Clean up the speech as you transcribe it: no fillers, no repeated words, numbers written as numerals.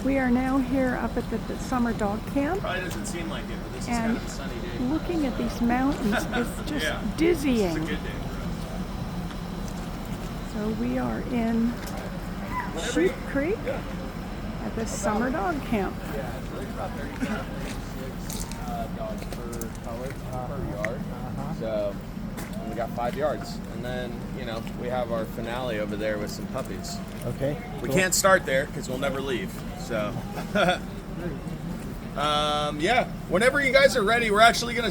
We are now here up at the summer dog camp, Probably doesn't seem like it, but this is and kind of a sunny day. looking at these mountains is just Yeah. dizzying. It's a good day for So we are in Sheep Creek at this summer dog camp. us. Yeah, it's like about 36 dogs per color per yard. So and we got 5 yards. And then, you know, we have our finale over there with some puppies. Okay. We can't start there because we'll never leave. So, yeah, whenever you guys are ready, we're actually going to